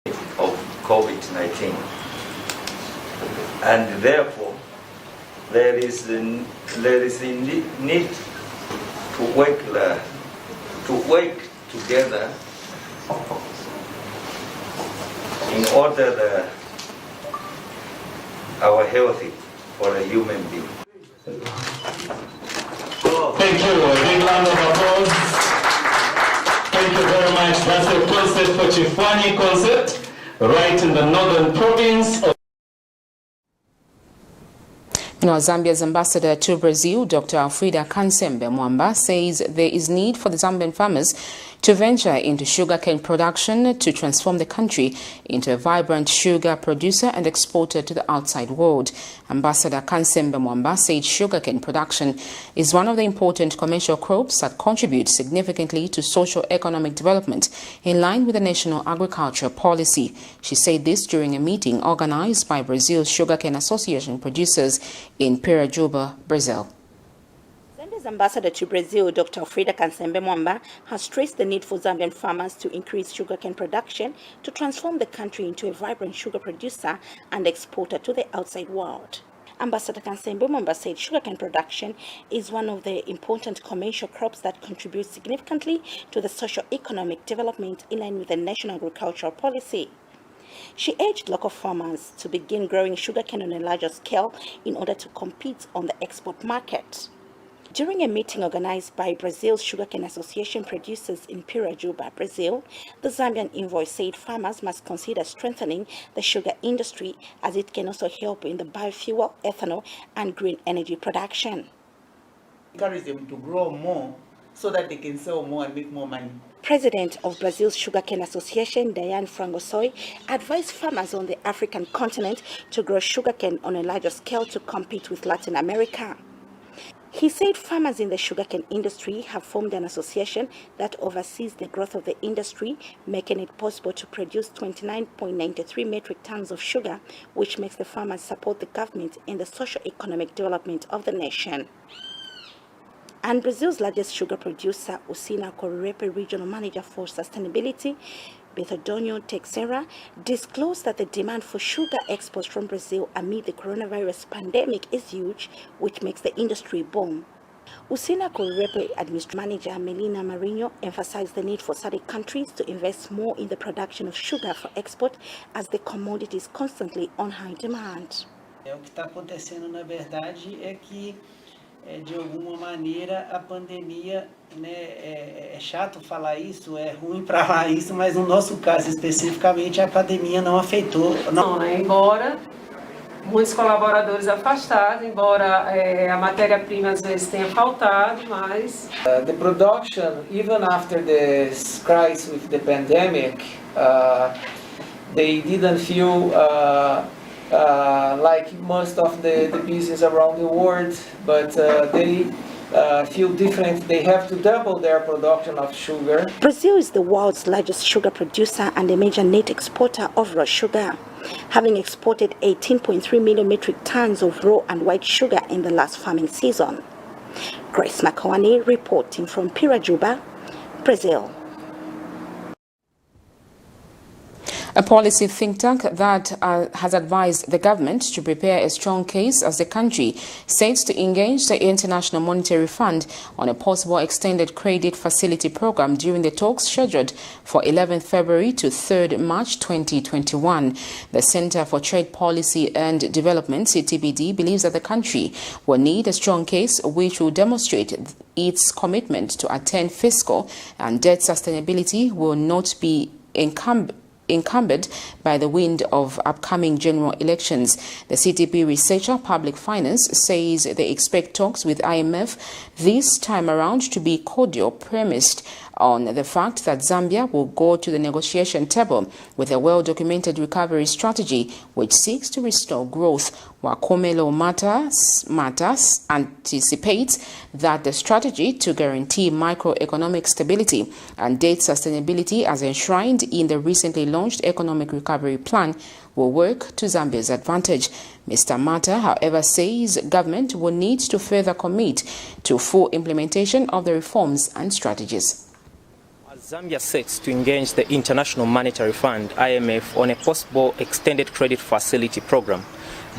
of COVID-19. And therefore, there is a need to work together in order our healthy for a human being. Thank you. A big round of applause. Thank you very much. That's the concert for Chifwani concert, right in the northern province of Zambia's ambassador to Brazil, Dr. Alfreda Kansembe Mwamba, says there is need for the Zambian farmers to venture into sugarcane production to transform the country into a vibrant sugar producer and exporter to the outside world. Ambassador Kansembe Mwamba said sugarcane production is one of the important commercial crops that contribute significantly to socio-economic development in line with the national agricultural policy. She said this during a meeting organized by Brazil's Sugarcane Association producers in Pirajuba, Brazil. Zambia's ambassador to Brazil, Dr. Alfreda Kansembe Mwamba, has stressed the need for Zambian farmers to increase sugarcane production to transform the country into a vibrant sugar producer and exporter to the outside world. Ambassador Kansembe Mwamba said sugarcane production is one of the important commercial crops that contribute significantly to the socio-economic development in line with the national agricultural policy. She urged local farmers to begin growing sugarcane on a larger scale in order to compete on the export market. During a meeting organized by Brazil's Sugarcane Association producers in Pirajuba, Brazil, the Zambian envoy said farmers must consider strengthening the sugar industry as it can also help in the biofuel, ethanol, and green energy production. Encourage them to grow more so that they can sell more and make more money. President of Brazil's Sugarcane Association, Diane Frangosoy, advised farmers on the African continent to grow sugarcane on a larger scale to compete with Latin America. He said farmers in the sugarcane industry have formed an association that oversees the growth of the industry, making it possible to produce 29.93 metric tons of sugar, which makes the farmers support the government in the socio-economic development of the nation. And Brazil's largest sugar producer, Usina Corirepe Regional Manager for Sustainability, Bethadonio Texera, disclosed that the demand for sugar exports from Brazil amid the coronavirus pandemic is huge, which makes the industry boom. Usina Corirepe Administrative Manager Melina Mourinho emphasized the need for SADC countries to invest more in the production of sugar for export as the commodity is constantly on high demand. O que está acontecendo, na verdade, é que de alguma maneira a pandemia, né, é chato falar isso, é ruim para falar isso, mas no nosso caso especificamente a pandemia não afetou. Não, embora muitos colaboradores afastados, embora a matéria-prima às vezes tenha faltado, mas the production, even after the crisis with the pandemic, they didn't feel like most of the business around the world, but they feel different. They have to double their production of sugar. Brazil is the world's largest sugar producer and a major net exporter of raw sugar, having exported 18.3 million metric tons of raw and white sugar in the last farming season. Grace Makawani reporting from Pirajuba, Brazil. A policy think tank that has advised the government to prepare a strong case as the country seeks to engage the International Monetary Fund on a possible extended credit facility program during the talks scheduled for 11th February to 3rd March 2021. The Center for Trade Policy and Development, CTBD, believes that the country will need a strong case which will demonstrate its commitment to attain fiscal and debt sustainability will not be encumbered by the wind of upcoming general elections. The CTP researcher, Public Finance, says they expect talks with IMF this time around to be cordial, premised on the fact that Zambia will go to the negotiation table with a well-documented recovery strategy which seeks to restore growth, while Komelo Matters anticipates that the strategy to guarantee macroeconomic stability and debt sustainability as enshrined in the recently launched Economic Recovery Plan will work to Zambia's advantage. Mr. Mata, however, says government will need to further commit to full implementation of the reforms and strategies. As Zambia sets to engage the International Monetary Fund, IMF, on a possible extended credit facility program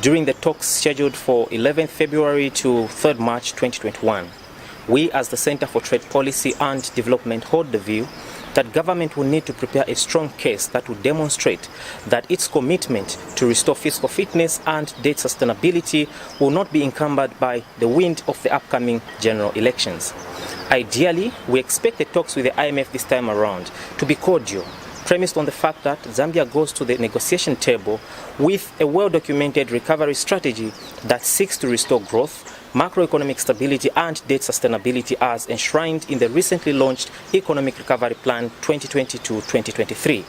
during the talks scheduled for 11th February to 3rd March 2021. We, as the Center for Trade Policy and Development, hold the view that government will need to prepare a strong case that will demonstrate that its commitment to restore fiscal fitness and debt sustainability will not be encumbered by the wind of the upcoming general elections. Ideally, we expect the talks with the IMF this time around to be cordial, premised on the fact that Zambia goes to the negotiation table with a well-documented recovery strategy that seeks to restore growth, macroeconomic stability and debt sustainability as enshrined in the recently launched Economic Recovery Plan 2020-2023.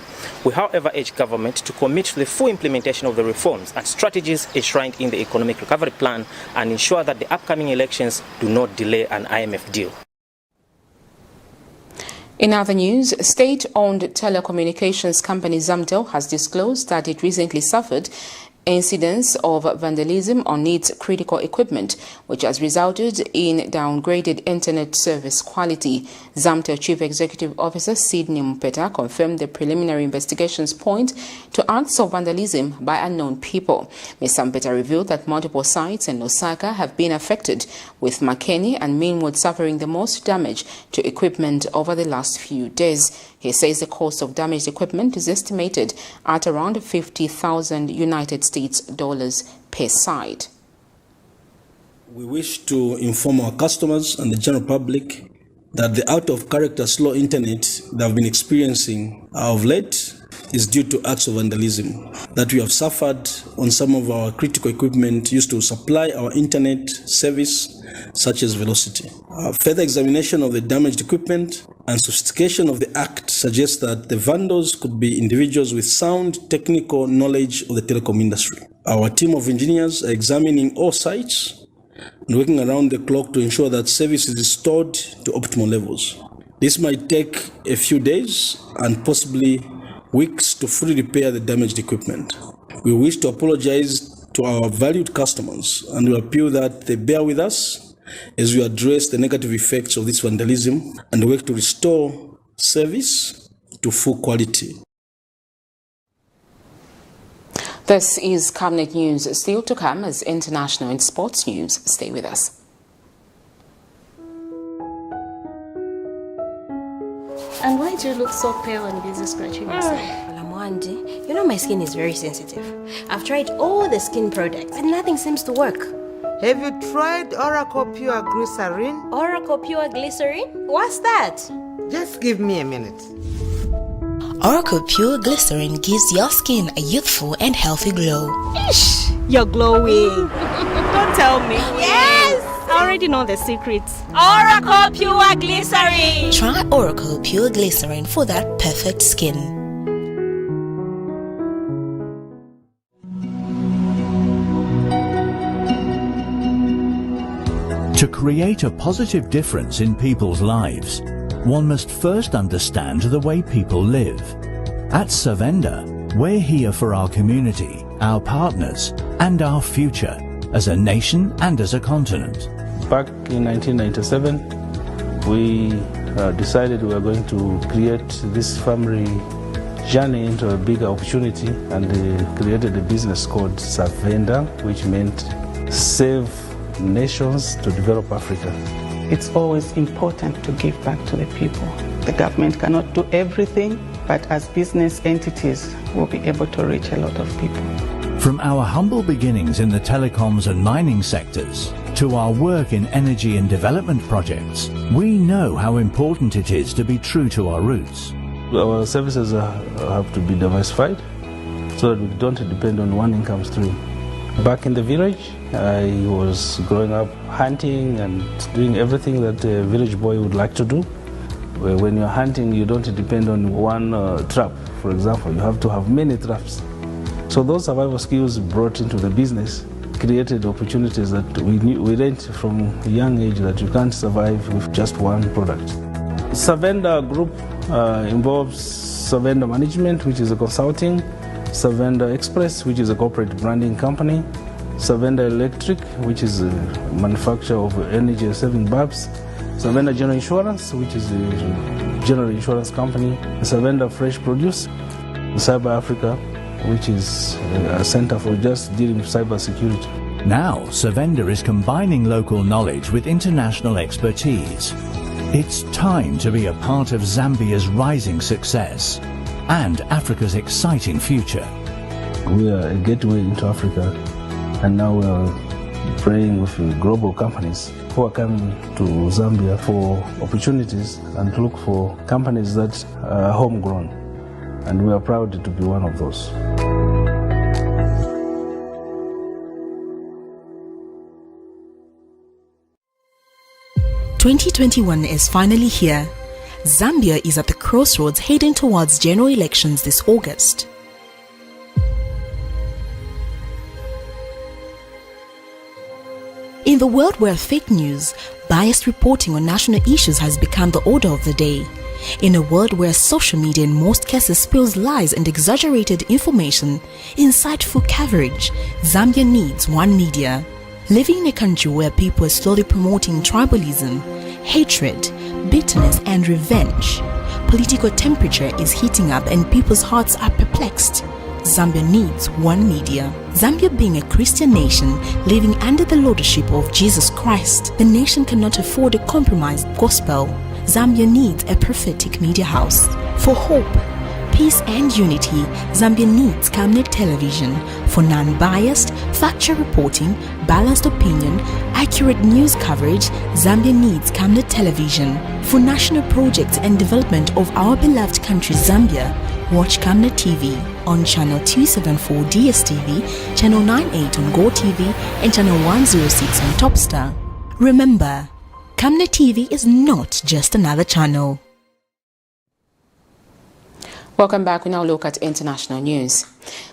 We, however, urge government to commit to the full implementation of the reforms and strategies enshrined in the Economic Recovery Plan and ensure that the upcoming elections do not delay an IMF deal. In other news, state-owned telecommunications company Zamtel has disclosed that it recently suffered incidents of vandalism on its critical equipment, which has resulted in downgraded internet service quality. Zamtel Chief Executive Officer Sidney Mpeta confirmed the preliminary investigations point to acts of vandalism by unknown people. Mr. Mpeta revealed that multiple sites in Lusaka have been affected, with Makeni and Mainwood suffering the most damage to equipment over the last few days. He says the cost of damaged equipment is estimated at around 50,000 United States dollars per site. We wish to inform our customers and the general public that the out-of-character slow internet they have been experiencing of late is due to acts of vandalism that we have suffered on some of our critical equipment used to supply our internet service, such as Velocity. Further examination of the damaged equipment and sophistication of the act suggests that the vandals could be individuals with sound technical knowledge of the telecom industry. Our team of engineers are examining all sites and working around the clock to ensure that service is restored to optimal levels. This might take a few days and possibly weeks to fully repair the damaged equipment. We wish to apologize to our valued customers and we appeal that they bear with us as we address the negative effects of this vandalism and work to restore service to full quality. This is Camnet News. Still to come as international and sports news. Stay with us. And why do you look so pale and busy scratching yourself? Well, Amwandi, you know my skin is very sensitive. I've tried all the skin products and nothing seems to work. Have you tried Oracle Pure Glycerin? Oracle Pure Glycerin? What's that? Just give me a minute. Oracle Pure Glycerin gives your skin a youthful and healthy glow. Ish, you're glowing. Don't tell me. Yes! I already know the secrets. Oracle Pure Glycerin! Try Oracle Pure Glycerin for that perfect skin. To create a positive difference in people's lives, one must first understand the way people live. At Savenda, we're here for our community, our partners, and our future, as a nation and as a continent. Back in 1997, we decided we were going to create this family journey into a bigger opportunity, and created a business called Savenda, which meant Save Nations to Develop Africa. It's always important to give back to the people. The government cannot do everything, but as business entities, we'll be able to reach a lot of people. From our humble beginnings in the telecoms and mining sectors to our work in energy and development projects, we know how important it is to be true to our roots. Our services have to be diversified so that we don't depend on one income stream. Back in the village, I was growing up hunting and doing everything that a village boy would like to do. When you're hunting, you don't depend on one trap, for example. You have to have many traps. So those survival skills brought into the business created opportunities that we learned from a young age that you can't survive with just one product. Savenda Group involves Savenda Management, which is a consulting, Savenda Express, which is a corporate branding company, Savenda Electric, which is a manufacturer of energy-saving bulbs, Savenda General Insurance, which is a general insurance company, Savenda Fresh Produce, Cyber Africa, which is a center for just dealing with cyber security. Now, Savenda is combining local knowledge with international expertise. It's time to be a part of Zambia's rising success and Africa's exciting future. We are a gateway into Africa, and now we are praying with global companies who are coming to Zambia for opportunities and to look for companies that are homegrown. And we are proud to be one of those. 2021 is finally here. Zambia is at the crossroads heading towards general elections this August. In the world where fake news, biased reporting on national issues has become the order of the day, in a world where social media in most cases spills lies and exaggerated information, insightful coverage, Zambia needs one media. Living in a country where people are slowly promoting tribalism, hatred, bitterness and revenge, political temperature is heating up and people's hearts are perplexed. Zambia needs one media. Zambia being a Christian nation living under the lordship of Jesus Christ, the nation cannot afford a compromised gospel. Zambia needs a prophetic media house. For hope, peace and unity, Zambia needs Camnet television for non-biased, factual reporting, balanced opinion, accurate news coverage. Zambia needs Camnet television for national projects and development of our beloved country Zambia. Watch Camnet TV on channel 274 DSTV, channel 98 on Go TV and channel 106 on Topstar. Remember, Camnet TV is not just another channel. Welcome back. We now look at international news.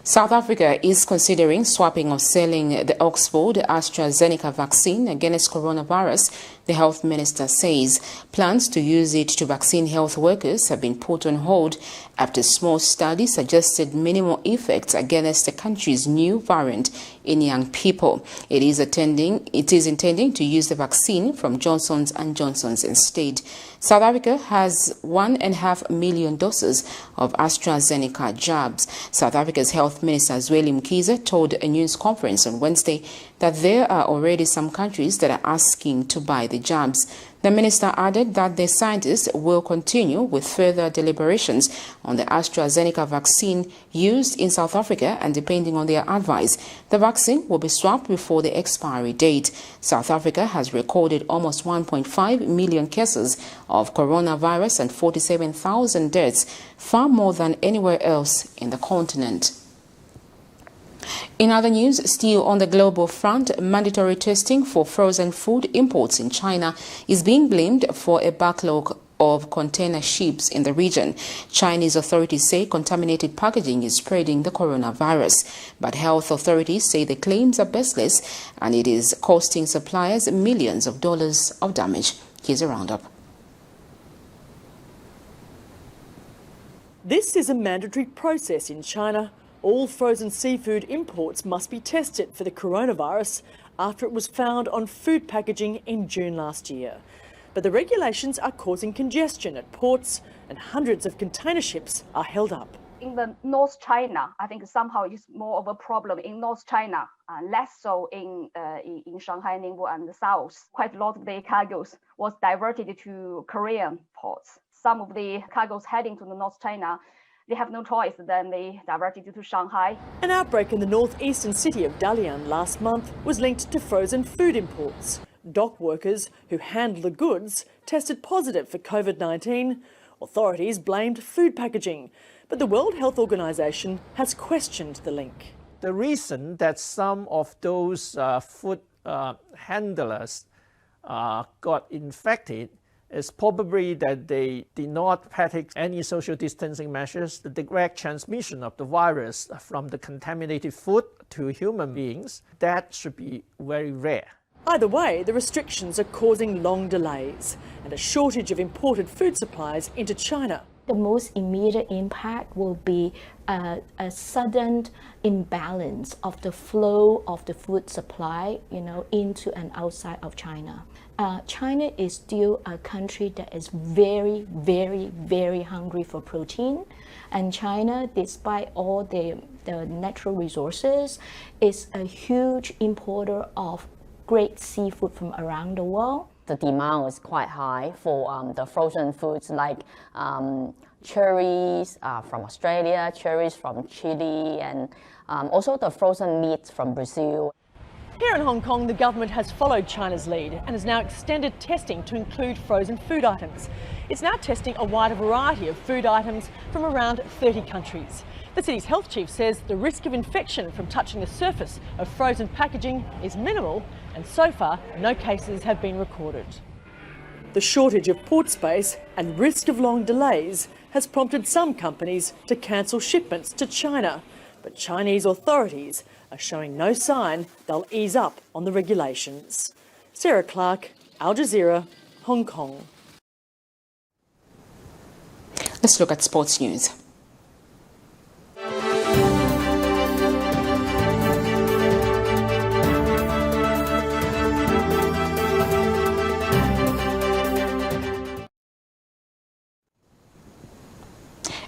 South Africa is considering swapping or selling the Oxford ASTRAZENECA vaccine against coronavirus. The health minister says plans to use it to vaccine health workers have been put on hold after small studies suggested minimal effects against the country's new variant in young people. It is intending to use the vaccine from Johnson & Johnson's instead. South Africa has 1.5 million doses of AstraZeneca jabs. South Africa's Health Minister Zweli Mkhize told a news conference on Wednesday that there are already some countries that are asking to buy the jabs. The minister added that the scientists will continue with further deliberations on the AstraZeneca vaccine used in South Africa, and depending on their advice, the vaccine will be swapped before the expiry date. South Africa has recorded almost 1.5 million cases of coronavirus and 47,000 deaths, far more than anywhere else in the continent. In other news, still on the global front, mandatory testing for frozen food imports in China is being blamed for a backlog of container ships in the region. Chinese authorities say contaminated packaging is spreading the coronavirus, but health authorities say the claims are baseless and it is costing suppliers millions of dollars of damage. Here's a roundup. This is a mandatory process in China. All frozen seafood imports must be tested for the coronavirus after it was found on food packaging in June last year. But the regulations are causing congestion at ports and hundreds of container ships are held up. In the North China, I think somehow it's more of a problem in North China, less so in Shanghai, Ningbo and the south. Quite a lot of the cargoes was diverted to Korean ports. Some of the cargoes heading to the North China, they have no choice, then they diverted to Shanghai. An outbreak in the northeastern city of Dalian last month was linked to frozen food imports. Dock workers who handled the goods tested positive for COVID-19. Authorities blamed food packaging, but the World Health Organization has questioned the link. The reason that some of those food handlers got infected is probably that they did not practice any social distancing measures. The direct transmission of the virus from the contaminated food to human beings, that should be very rare. Either way, the restrictions are causing long delays and a shortage of imported food supplies into China. The most immediate impact will be a sudden imbalance of the flow of the food supply, into and outside of China. China is still a country that is very, very, very hungry for protein. And China, despite all the natural resources, is a huge importer of great seafood from around the world. The demand is quite high for the frozen foods like cherries from Australia, cherries from Chile, and also the frozen meats from Brazil. Here in Hong Kong, the government has followed China's lead and has now extended testing to include frozen food items. It's now testing a wider variety of food items from around 30 countries. The city's health chief says the risk of infection from touching the surface of frozen packaging is minimal, and so far no cases have been recorded. The shortage of port space and risk of long delays has prompted some companies to cancel shipments to China, but Chinese authorities are showing no sign they'll ease up on the regulations. Sarah Clark, Al Jazeera, Hong Kong. Let's look at sports news.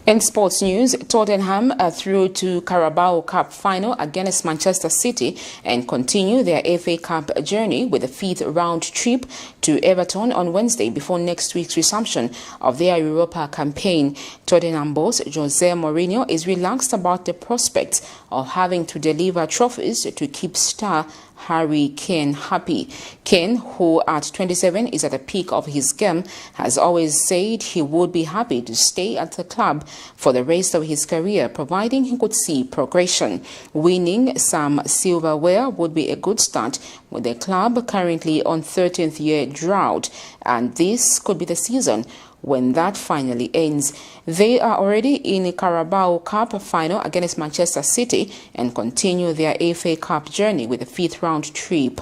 In sports news, Tottenham are through to Carabao Cup final against Manchester City and continue their FA Cup journey with a 5th round trip to Everton on Wednesday before next week's resumption of their Europa campaign. Tottenham boss Jose Mourinho is relaxed about the prospect of having to deliver trophies to keep star Harry Kane happy. Kane, who at 27 is at the peak of his game, has always said he would be happy to stay at the club for the rest of his career, providing he could see progression. Winning some silverware would be a good start with the club currently on 13th year drought, and this could be the season when that finally ends. They are already in the Carabao Cup final against Manchester City and continue their FA Cup journey with a 5th round trip.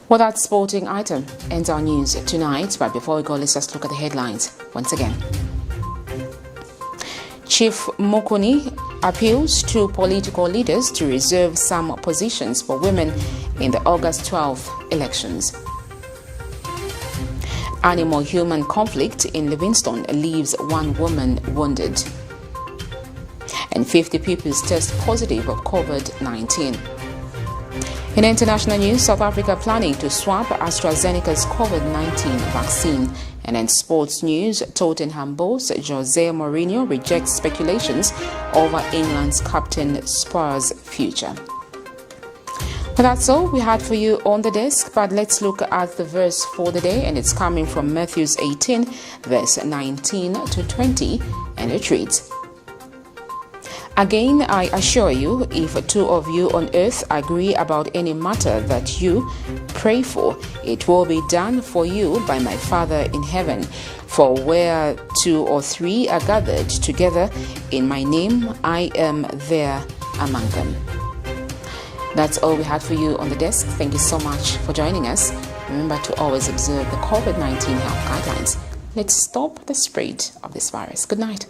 Well, that sporting item ends our news tonight, but before we go, let's just look at the headlines once again. Chief MUKUNI appeals to political leaders to reserve some positions for women in the August 12th elections. Animal-human conflict in Livingstone leaves 1 woman wounded. And 50 pupils test positive of COVID-19. In international news, South Africa planning to swap ASTRAZENECA'S COVID-19 vaccine. And in sports news, Tottenham boss Jose Mourinho rejects speculations over England's captain SPURS' future. Well, that's all we had for you on the desk, but let's look at the verse for the day, and it's coming from Matthew 18, verse 19 to 20, and it reads, "Again, I assure you, if 2 of you on earth agree about any matter that you pray for, it will be done for you by my Father in heaven. For where 2 or 3 are gathered together in my name, I am there among them." That's all we had for you on the desk. Thank you so much for joining us. Remember to always observe the COVID-19 health guidelines. Let's stop the spread of this virus. Good night.